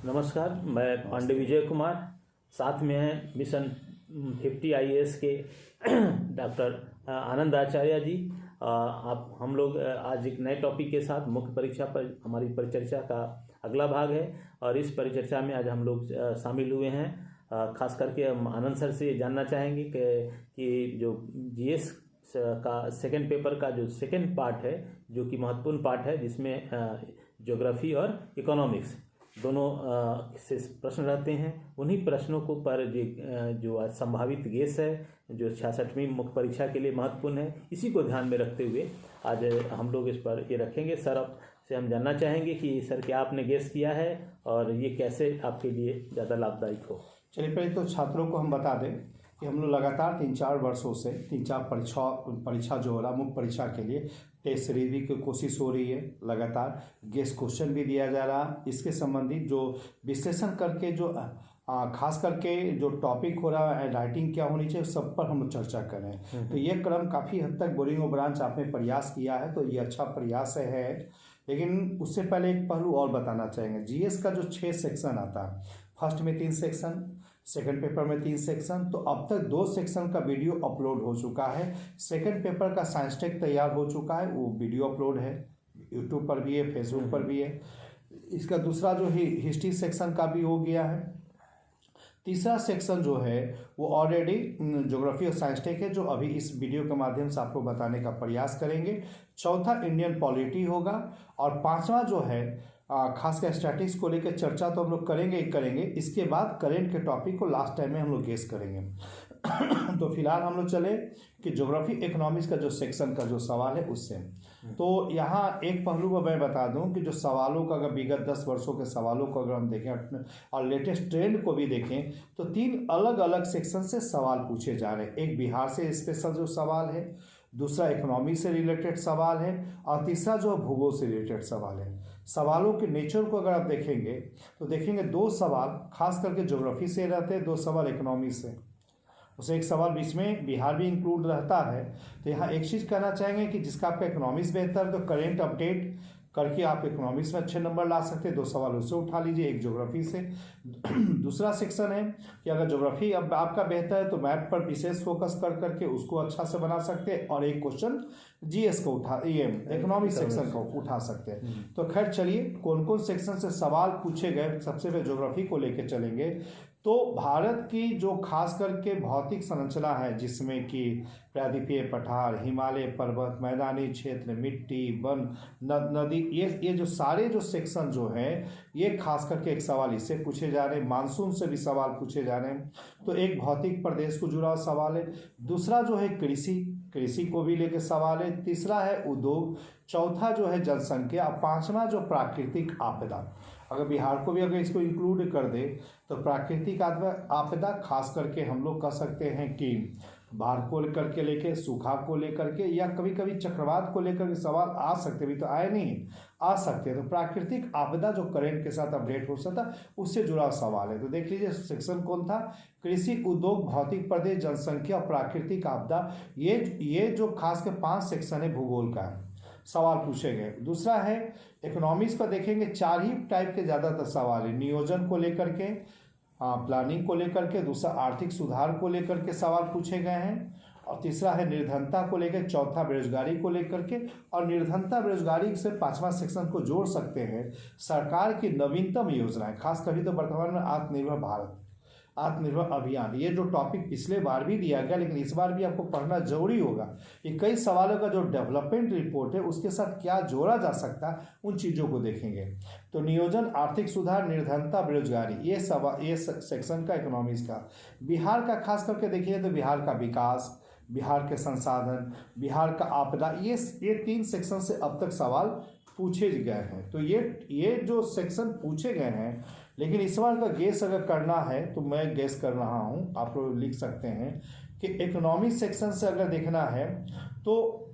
नमस्कार, मैं पांडे विजय कुमार, साथ में हैं मिशन 50 IAS के डॉक्टर आनंद आचार्य जी। आप हम लोग आज एक नए टॉपिक के साथ मुख्य परीक्षा पर हमारी परिचर्चा का अगला भाग है और इस परिचर्चा में आज हम लोग शामिल हुए हैं। खास करके हम आनंद सर से जानना चाहेंगे कि जो GS का सेकंड पेपर का जो सेकंड पार्ट है, जो कि महत्वपूर्ण पार्ट है, जिसमें ज्योग्राफी और इकोनॉमिक्स दोनों से प्रश्न रहते हैं, उन्हीं प्रश्नों को पर जो आज संभावित गेस है जो 66वीं मुख्य परीक्षा के लिए महत्वपूर्ण है, इसी को ध्यान में रखते हुए आज हम लोग इस पर ये रखेंगे। सर आप से हम जानना चाहेंगे कि सर क्या आपने गेस किया है और ये कैसे आपके लिए ज़्यादा लाभदायक हो। चलिए, पहले तो छात्रों को हम बता दें कि हम लोग लगातार 3-4 वर्षों से 3-4 परीक्षा जो हो रहा मुख्य परीक्षा के लिए टेस्ट सीरीज भी की कोशिश हो रही है। लगातार गेस्ट क्वेश्चन भी दिया जा रहा, इसके संबंधित जो विश्लेषण करके जो खास करके जो टॉपिक हो रहा है, राइटिंग क्या होनी चाहिए, सब पर हम लोग चर्चा कर रहे हैं। तो ये क्रम काफ़ी हद तक बोरिंग और ब्रांच आपने प्रयास किया है, तो ये अच्छा प्रयास है। लेकिन उससे पहले एक पहलू और बताना चाहेंगे। GS का जो 6 सेक्शन आता है, फर्स्ट में 3 सेक्शन, सेकंड पेपर में 3 सेक्शन, तो अब तक 2 सेक्शन का वीडियो अपलोड हो चुका है। सेकंड पेपर का साइंस टेक तैयार हो चुका है, वो वीडियो अपलोड है, यूट्यूब पर भी है, फेसबुक पर भी है। इसका दूसरा जो हिस्ट्री सेक्शन का भी हो गया है। तीसरा सेक्शन जो है वो ऑलरेडी ज्योग्राफी और साइंस टेक है, जो अभी इस वीडियो के माध्यम से आपको बताने का प्रयास करेंगे। चौथा इंडियन पॉलिटी होगा और पांचवा जो है खासकर स्टैटिक्स को लेकर चर्चा तो हम लोग करेंगे। इसके बाद करेंट के टॉपिक को लास्ट टाइम में हम लोग गेस करेंगे। तो फिलहाल हम लोग चले कि ज्योग्राफी इकोनॉमिक्स का जो सेक्शन का जो सवाल है उससे। तो यहाँ एक पहलू को मैं बता दूं कि जो सवालों का अगर विगत 10 वर्षों के सवालों को अगर हम देखें और लेटेस्ट ट्रेंड को भी देखें, तो 3 अलग अलग सेक्शन से सवाल पूछे जा रहे हैं। एक बिहार से स्पेशल जो सवाल है, दूसरा इकोनॉमी से रिलेटेड सवाल है और तीसरा जो भूगोल से रिलेटेड सवाल है। सवालों के नेचर को अगर आप देखेंगे तो देखेंगे 2 सवाल खास करके ज्योग्राफी से रहते हैं, 2 सवाल इकोनॉमी से, उसे एक सवाल बीच में बिहार भी इंक्लूड रहता है। तो यहाँ एक चीज़ कहना चाहेंगे कि जिसका आपका इकोनॉमिक्स बेहतर है तो करेंट अपडेट करके आप इकोनॉमिक्स में अच्छे नंबर ला सकते हैं। 2 सवाल उससे उठा लीजिए, एक ज्योग्राफी से। दूसरा सेक्शन है कि अगर ज्योग्राफी अब आपका बेहतर है तो मैप पर विशेष फोकस करके उसको अच्छा से बना सकते हैं और एक क्वेश्चन GS को ये इकोनॉमिक सेक्शन को उठा सकते हैं। तो खैर चलिए, कौन कौन सेक्शन से सवाल पूछे गए, सबसे पहले ज्योग्राफी को लेकर चलेंगे। तो भारत की जो खास करके भौतिक संरचना है, जिसमें कि प्रायद्वीपीय पठार, हिमालय पर्वत, मैदानी क्षेत्र, मिट्टी, वन, नदी, ये जो सारे जो सेक्शन जो है, ये खास करके एक सवाल इससे पूछे जा रहे हैं। मानसून से भी सवाल पूछे जा रहे हैं, तो एक भौतिक प्रदेश को जुड़ा सवाल है। दूसरा जो है कृषि को भी लेकर सवाल है। तीसरा है उद्योग, चौथा जो है जनसंख्या, पांचवा जो प्राकृतिक आपदा। अगर बिहार को भी अगर इसको इंक्लूड कर दे तो प्राकृतिक आपदा खास करके हम लोग कह सकते हैं कि बाढ़ को लेकर के लेके, सूखा को लेकर के, या कभी कभी चक्रवात को लेकर के सवाल आ सकते, भी तो आए नहीं, आ सकते हैं। तो प्राकृतिक आपदा जो करंट के साथ अपडेट हो सकता, उससे जुड़ा सवाल है। तो देख लीजिए सेक्शन कौन था, कृषि, उद्योग, भौतिक प्रदेश, जनसंख्या और प्राकृतिक आपदा। ये जो खास के 5 सेक्शन है भूगोल का सवाल पूछे गए। दूसरा है इकोनॉमिक्स का, देखेंगे 4 ही टाइप के ज़्यादातर सवाल है। नियोजन को लेकर के, प्लानिंग को लेकर के, दूसरा आर्थिक सुधार को लेकर के सवाल पूछे गए हैं और तीसरा है निर्धनता को लेकर, चौथा बेरोजगारी को लेकर के, और निर्धनता बेरोजगारी से 5वां सेक्शन को जोड़ सकते हैं सरकार की नवीनतम योजनाएं, खास कभी तो वर्तमान में आत्मनिर्भर अभियान। ये जो टॉपिक पिछले बार भी दिया गया, लेकिन इस बार भी आपको पढ़ना जरूरी होगा कि कई सवालों का जो डेवलपमेंट रिपोर्ट है उसके साथ क्या जोड़ा जा सकता है, उन चीज़ों को देखेंगे। तो नियोजन, आर्थिक सुधार, निर्धनता, बेरोजगारी, ये सेक्शन का इकोनॉमिक्स का। बिहार का खास करके देखिए तो बिहार का विकास, बिहार के संसाधन, बिहार का आपदा, ये 3 सेक्शन से अब तक सवाल पूछे गए हैं। तो ये जो सेक्शन पूछे गए हैं, लेकिन इस बार का गेस अगर करना है तो मैं गेस कर रहा हूँ, आप लोग लिख सकते हैं कि इकोनॉमिक सेक्शन से अगर देखना है तो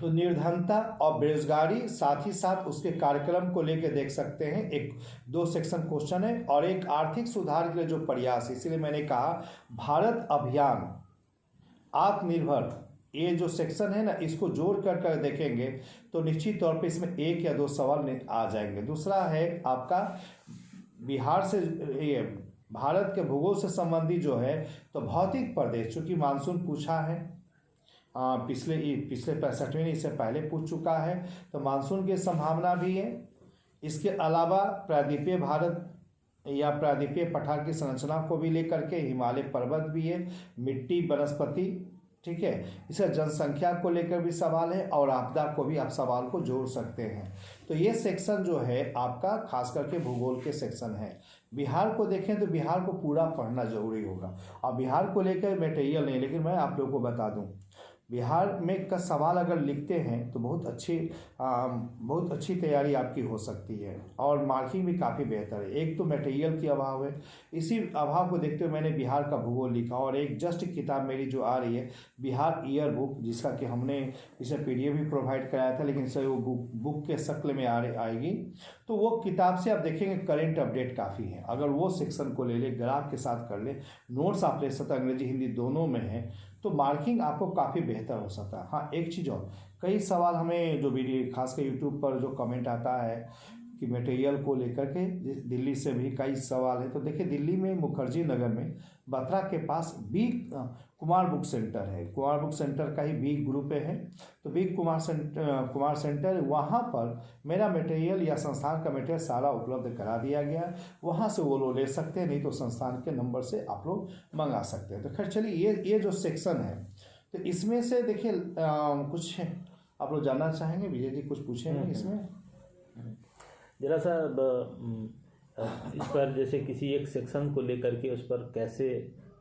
निर्धनता और बेरोजगारी, साथ ही साथ उसके कार्यक्रम को लेकर देख सकते हैं। 1-2 सेक्शन क्वेश्चन है और एक आर्थिक सुधार के लिए जो प्रयास, इसलिए मैंने कहा भारत अभियान, आत्मनिर्भर ये जो सेक्शन है ना, इसको जोड़ कर देखेंगे तो निश्चित तौर पे इसमें 1 या 2 सवाल आ जाएंगे। दूसरा है आपका बिहार से, ये भारत के भूगोल से संबंधी जो है, तो भौतिक प्रदेश, चूँकि मानसून पूछा है पिछले 65वें, इससे पहले पूछ चुका है, तो मानसून की संभावना भी है। इसके अलावा प्रायद्वीपीय भारत या प्रायद्वीपीय पठार की संरचना को भी लेकर के हिमालय पर्वत भी है, मिट्टी, वनस्पति, ठीक है। इसका जनसंख्या को लेकर भी सवाल है और आपदा को भी आप सवाल को जोड़ सकते हैं। तो ये सेक्शन जो है आपका खास करके भूगोल के सेक्शन है। बिहार को देखें तो बिहार को पूरा पढ़ना जरूरी होगा, और बिहार को लेकर मटेरियल नहीं, लेकिन मैं आप लोगों को बता दूं, बिहार में का सवाल अगर लिखते हैं तो बहुत अच्छी तैयारी आपकी हो सकती है, और मार्किंग भी काफ़ी बेहतर है। एक तो मटेरियल की अभाव है, इसी अभाव को देखते हुए मैंने बिहार का भूगोल लिखा, और एक जस्ट किताब मेरी जो आ रही है बिहार ईयर बुक, जिसका कि हमने इसे PDF भी प्रोवाइड कराया था, लेकिन इसे वो बुक के शक्ल में आएगी। तो वो किताब से आप देखेंगे करेंट अपडेट काफ़ी है। अगर वो सेक्शन को ले ले, ग्राफ के साथ कर ले, नोट्स आप ले सकते, अंग्रेजी हिंदी दोनों में है, तो मार्किंग आपको काफ़ी बेहतर हो सकता है। हाँ, एक चीज़ और, कई सवाल हमें जो वीडियो खासकर यूट्यूब पर जो कमेंट आता है कि मटेरियल को लेकर के, दिल्ली से भी कई सवाल है। तो देखिए, दिल्ली में मुखर्जी नगर में बत्रा के पास बी कुमार बुक सेंटर है, कुमार बुक सेंटर का ही बी ग्रुप है। तो बी कुमार सेंटर, वहाँ पर मेरा मटेरियल या संस्थान का मटेरियल सारा उपलब्ध करा दिया गया, वहाँ से वो लोग ले सकते हैं, नहीं तो संस्थान के नंबर से आप लोग मंगा सकते हैं। तो खैर चलिए, ये जो सेक्शन है, तो इसमें से देखिए कुछ आप लोग जानना चाहेंगे, विजय जी कुछ पूछेंगे इसमें? जरा सा इस पर, जैसे किसी एक सेक्शन को लेकर के उस पर कैसे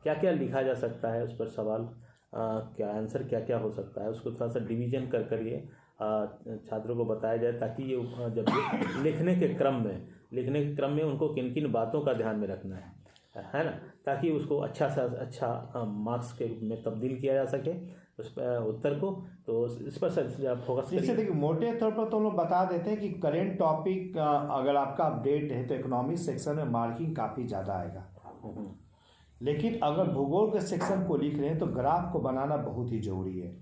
क्या क्या लिखा जा सकता है, उस पर सवाल क्या आंसर क्या हो सकता है, उसको थोड़ा सा डिवीजन कर करके छात्रों को बताया जाए, ताकि ये जब लिखने के क्रम में उनको किन किन बातों का ध्यान में रखना है ना, ताकि उसको अच्छा मार्क्स के रूप में तब्दील किया जा सके उस उत्तर को। तो इस पर फोकस करिए। जैसे देखिए, मोटे तौर पर तो हम लोग बता देते हैं कि करेंट टॉपिक अगर आपका अपडेट है तो इकोनॉमिक सेक्शन में मार्किंग काफ़ी ज़्यादा आएगा, लेकिन अगर भूगोल के सेक्शन को लिख रहे हैं तो ग्राफ को बनाना बहुत ही जरूरी है,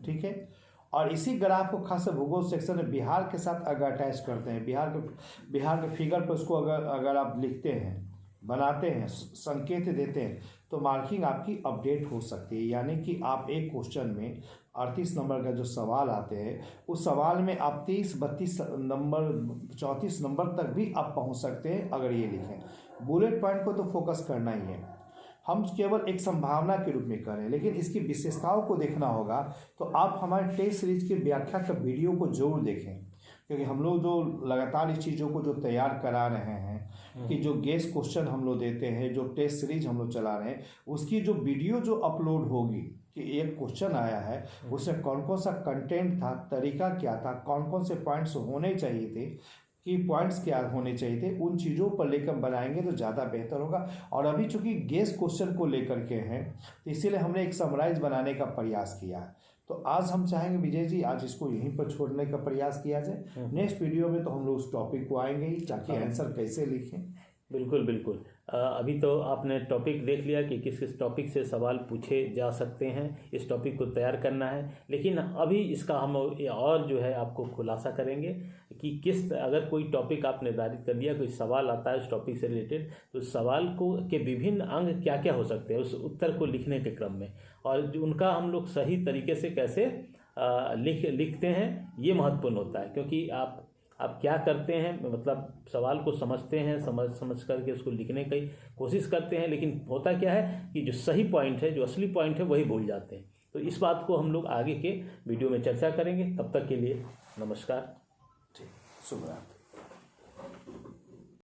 ठीक है। और इसी ग्राफ को खास भूगोल सेक्शन में बिहार के साथ अगर अटैच करते हैं, बिहार के फिगर पर उसको अगर आप लिखते हैं, बनाते हैं, संकेत देते हैं, तो मार्किंग आपकी अपडेट हो सकती है। यानी कि आप एक क्वेश्चन में 38 नंबर का जो सवाल आते हैं, उस सवाल में आप 30, 32 नंबर, 34 नंबर तक भी आप पहुंच सकते हैं अगर ये लिखें। बुलेट पॉइंट को तो फोकस करना ही है, हम केवल एक संभावना के रूप में करें, लेकिन इसकी विशेषताओं को देखना होगा। तो आप हमारे टेस्ट सीरीज की व्याख्या का वीडियो को जरूर देखें, क्योंकि हम लोग जो लगातार इस चीज़ों को जो तैयार करा रहे हैं, कि जो गेस्ट क्वेश्चन हम लोग देते हैं, जो टेस्ट सीरीज हम लोग चला रहे हैं, उसकी जो वीडियो जो अपलोड होगी, कि एक क्वेश्चन आया है उसमें कौन कौन सा कंटेंट था, तरीका क्या था, कौन कौन से पॉइंट्स होने चाहिए थे, की पॉइंट्स क्या होने चाहिए थे, उन चीज़ों पर लेकर बनाएंगे तो ज़्यादा बेहतर होगा। और अभी चूंकि गेस्ट क्वेश्चन को लेकर के हैं, तो इसीलिए हमने एक समराइज बनाने का प्रयास किया है। तो आज हम चाहेंगे विजय जी, आज इसको यहीं पर छोड़ने का प्रयास किया जाए। नेक्स्ट वीडियो में तो हम लोग उस टॉपिक को आएंगे ही, ताकि आंसर कैसे लिखें। बिल्कुल। अभी तो आपने टॉपिक देख लिया कि किस किस टॉपिक से सवाल पूछे जा सकते हैं, इस टॉपिक को तैयार करना है। लेकिन अभी इसका हम और जो है आपको खुलासा करेंगे कि अगर कोई टॉपिक आप निर्धारित कर लिया, कोई सवाल आता है उस टॉपिक से रिलेटेड, तो सवाल को के विभिन्न अंग क्या क्या हो सकते हैं उस उत्तर को लिखने के क्रम में, और उनका हम लोग सही तरीके से कैसे लिखते हैं, ये महत्वपूर्ण होता है। क्योंकि आप क्या करते हैं, मतलब सवाल को समझते हैं, समझ करके उसको लिखने की कोशिश करते हैं, लेकिन होता क्या है कि जो सही पॉइंट है, जो असली पॉइंट है, वही भूल जाते हैं। तो इस बात को हम लोग आगे के वीडियो में चर्चा करेंगे। तब तक के लिए नमस्कार। शुभ रात्रि।